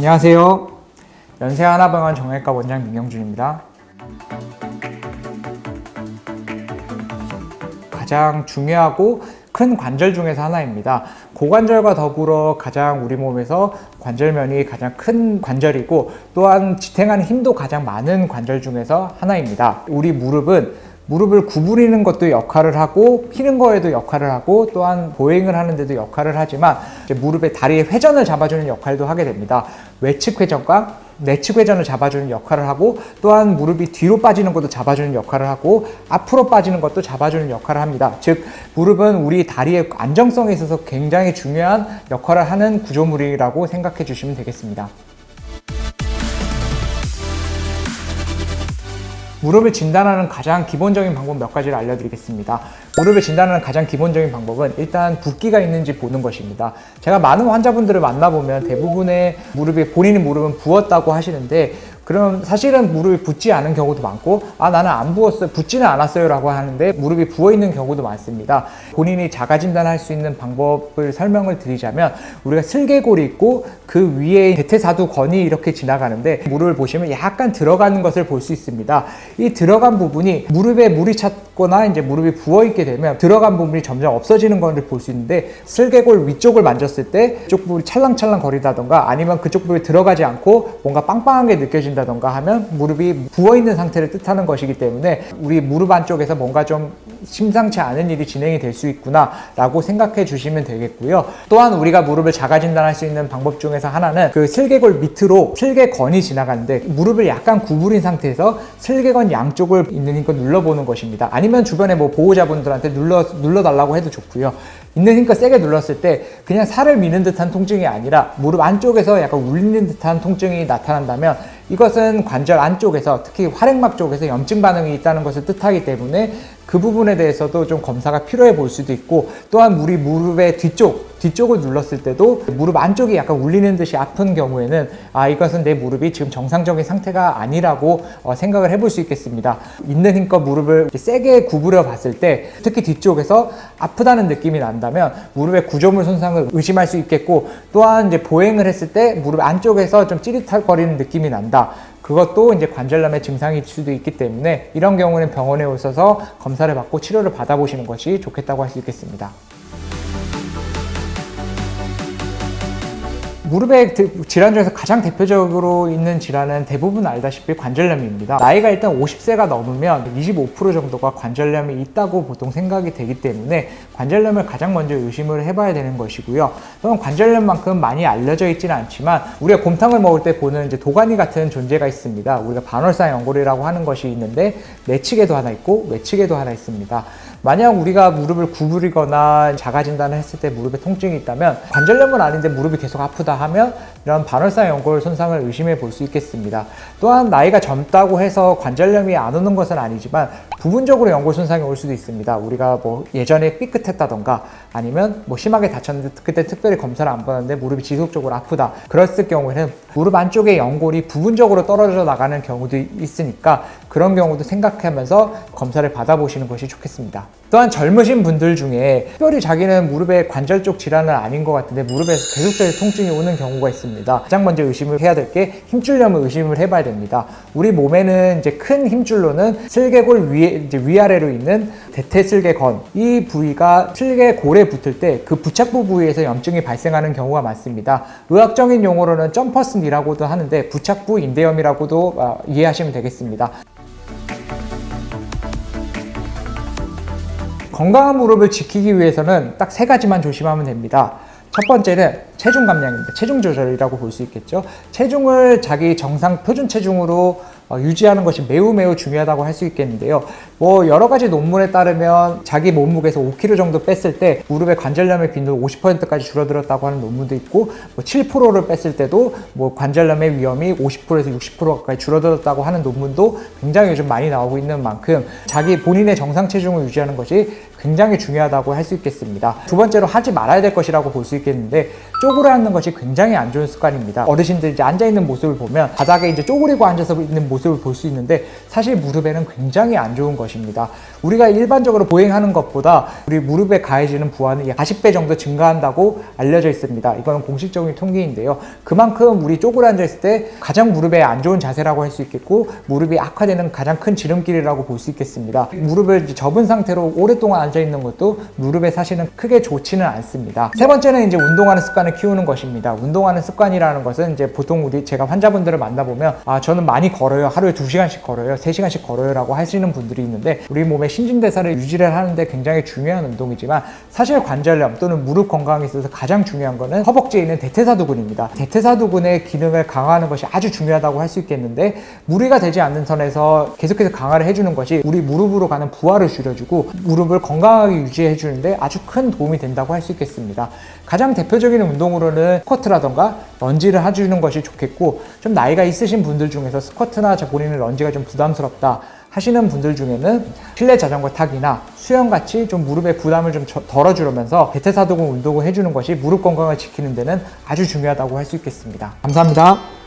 안녕하세요. 연세하나병원 정형외과 원장 민경준입니다. 가장 중요하고 큰 관절 중에서 하나입니다. 고관절과 더불어 가장 우리 몸에서 관절면이 가장 큰 관절이고 또한 지탱하는 힘도 가장 많은 관절 중에서 하나입니다. 우리 무릎을 구부리는 것도 역할을 하고 피는 거에도 역할을 하고 또한 보행을 하는 데도 역할을 하지만 무릎의 다리의 회전을 잡아주는 역할도 하게 됩니다. 외측 회전과 내측 회전을 잡아주는 역할을 하고 또한 무릎이 뒤로 빠지는 것도 잡아주는 역할을 하고 앞으로 빠지는 것도 잡아주는 역할을 합니다. 즉 무릎은 우리 다리의 안정성에 있어서 굉장히 중요한 역할을 하는 구조물이라고 생각해 주시면 되겠습니다. 무릎을 진단하는 가장 기본적인 방법 몇 가지를 알려드리겠습니다. 무릎을 진단하는 가장 기본적인 방법은 일단 붓기가 있는지 보는 것입니다. 제가 많은 환자분들을 만나보면 대부분의 본인의 무릎은 부었다고 하시는데 그럼 사실은 무릎이 붓지 않은 경우도 많고 나는 안 부었어요, 붓지는 않았어요 라고 하는데 무릎이 부어 있는 경우도 많습니다. 본인이 자가 진단할 수 있는 방법을 설명을 드리자면 우리가 슬개골이 있고 그 위에 대퇴사두건이 이렇게 지나가는데 무릎을 보시면 약간 들어가는 것을 볼 수 있습니다. 이 들어간 부분이 무릎에 물이 찼거나 이제 무릎이 부어 있게 되면 들어간 부분이 점점 없어지는 것을 볼 수 있는데 슬개골 위쪽을 만졌을 때 이쪽 부분이 찰랑찰랑 거리다던가 아니면 그쪽 부분이 들어가지 않고 뭔가 빵빵하게 느껴진다 던가 하면 무릎이 부어있는 상태를 뜻하는 것이기 때문에 우리 무릎 안쪽에서 뭔가 좀 심상치 않은 일이 진행이 될 수 있구나 라고 생각해 주시면 되겠고요. 또한 우리가 무릎을 자가 진단할 수 있는 방법 중에서 하나는 그 슬개골 밑으로 슬개건이 지나가는데 무릎을 약간 구부린 상태에서 슬개건 양쪽을 있는 힘껏 눌러보는 것입니다. 아니면 주변에 보호자분들한테 눌러달라고 해도 좋고요. 있는 힘껏 세게 눌렀을 때 그냥 살을 미는 듯한 통증이 아니라 무릎 안쪽에서 약간 울리는 듯한 통증이 나타난다면 이것은 관절 안쪽에서 특히 활액막 쪽에서 염증 반응이 있다는 것을 뜻하기 때문에 그 부분에 대해서도 좀 검사가 필요해 볼 수도 있고 또한 우리 무릎의 뒤쪽을 눌렀을 때도 무릎 안쪽이 약간 울리는 듯이 아픈 경우에는 이것은 내 무릎이 지금 정상적인 상태가 아니라고 생각을 해볼 수 있겠습니다. 있는 힘껏 무릎을 세게 구부려 봤을 때 특히 뒤쪽에서 아프다는 느낌이 난다면 무릎의 구조물 손상을 의심할 수 있겠고 또한 이제 보행을 했을 때 무릎 안쪽에서 좀 찌릿거리는 느낌이 난다. 그것도 이제 관절염의 증상일 수도 있기 때문에 이런 경우는 병원에 오셔서 검사를 받고 치료를 받아보시는 것이 좋겠다고 할 수 있겠습니다. 무릎의 질환 중에서 가장 대표적으로 있는 질환은 대부분 알다시피 관절염입니다. 나이가 일단 50세가 넘으면 25% 정도가 관절염이 있다고 보통 생각이 되기 때문에 관절염을 가장 먼저 의심을 해봐야 되는 것이고요. 또한 관절염만큼 많이 알려져 있지는 않지만 우리가 곰탕을 먹을 때 보는 이제 도가니 같은 존재가 있습니다. 우리가 반월상 연골이라고 하는 것이 있는데 내측에도 하나 있고 외측에도 하나 있습니다. 만약 우리가 무릎을 구부리거나 자가 진단을 했을 때 무릎에 통증이 있다면 관절염은 아닌데 무릎이 계속 아프다 하면 이런 반월상 연골 손상을 의심해 볼 수 있겠습니다. 또한 나이가 젊다고 해서 관절염이 안 오는 것은 아니지만 부분적으로 연골 손상이 올 수도 있습니다. 우리가 예전에 삐끗했다던가 아니면 심하게 다쳤는데 그때 특별히 검사를 안 받았는데 무릎이 지속적으로 아프다. 그랬을 경우에는 무릎 안쪽의 연골이 부분적으로 떨어져 나가는 경우도 있으니까 그런 경우도 생각하면서 검사를 받아보시는 것이 좋겠습니다. 또한 젊으신 분들 중에 특별히 자기는 무릎의 관절 쪽 질환은 아닌 것 같은데 무릎에서 계속적인 통증이 오는 경우가 있습니다. 가장 먼저 의심을 해야 될 게 힘줄염을 의심을 해봐야 됩니다. 우리 몸에는 이제 큰 힘줄로는 슬개골 위아래로 있는 대퇴슬개건, 이 부위가 슬개골에 붙을 때 그 부착부 부위에서 염증이 발생하는 경우가 많습니다. 의학적인 용어로는 점퍼스니라고도 하는데 부착부 인대염이라고도 이해하시면 되겠습니다. 건강한 무릎을 지키기 위해서는 딱 3가지만 조심하면 됩니다. 첫 번째는 체중 감량입니다. 체중 조절이라고 볼 수 있겠죠. 체중을 자기 정상 표준 체중으로 유지하는 것이 매우 중요하다고 할 수 있겠는데요. 여러 가지 논문에 따르면 자기 몸무게에서 5kg 정도 뺐을 때 무릎의 관절염의 빈도 50%까지 줄어들었다고 하는 논문도 있고 7%를 뺐을 때도 관절염의 위험이 50%에서 60%까지 줄어들었다고 하는 논문도 굉장히 요즘 많이 나오고 있는 만큼 본인의 정상 체중을 유지하는 것이 굉장히 중요하다고 할 수 있겠습니다. 두 번째로 하지 말아야 될 것이라고 볼 수 있겠는데, 쪼그려 앉는 것이 굉장히 안 좋은 습관입니다. 어르신들 이제 앉아있는 모습을 보면 바닥에 이제 쪼그리고 앉아서 있는 모습을 볼 수 있는데, 사실 무릎에는 굉장히 안 좋은 것입니다. 우리가 일반적으로 보행하는 것보다 우리 무릎에 가해지는 부하는 약 40배 정도 증가한다고 알려져 있습니다. 이거는 공식적인 통계인데요. 그만큼 우리 쪼그려 앉아있을 때 가장 무릎에 안 좋은 자세라고 할 수 있겠고, 무릎이 악화되는 가장 큰 지름길이라고 볼 수 있겠습니다. 무릎을 접은 상태로 오랫동안 앉아있는 것도 무릎에 사실은 크게 좋지는 않습니다. 세 번째는 이제 운동하는 습관을 키우는 것입니다. 운동하는 습관이라는 것은 이제 보통 제가 환자분들을 만나보면 저는 많이 걸어요. 하루에 2시간씩 걸어요. 3시간씩 걸어요. 라고 하시는 분들이 있는데, 우리 몸의 신진대사를 유지를 하는데 굉장히 중요한 운동이지만, 사실 관절염 또는 무릎 건강에 있어서 가장 중요한 거는 허벅지에 있는 대퇴사두근입니다. 대퇴사두근의 기능을 강화하는 것이 아주 중요하다고 할 수 있겠는데, 무리가 되지 않는 선에서 계속해서 강화를 해주는 것이 우리 무릎으로 가는 부하를 줄여주고 무릎을 건강하게 유지해 주는데 아주 큰 도움이 된다고 할 수 있겠습니다. 가장 대표적인 운동으로는 스쿼트라던가 런지를 해주는 것이 좋겠고, 좀 나이가 있으신 분들 중에서 스쿼트나 본인은 런지가 좀 부담스럽다 하시는 분들 중에는 실내 자전거 타기나 수영같이 좀 무릎의 부담을 좀 덜어주면서 대퇴사두근 운동을 해주는 것이 무릎 건강을 지키는 데는 아주 중요하다고 할 수 있겠습니다. 감사합니다.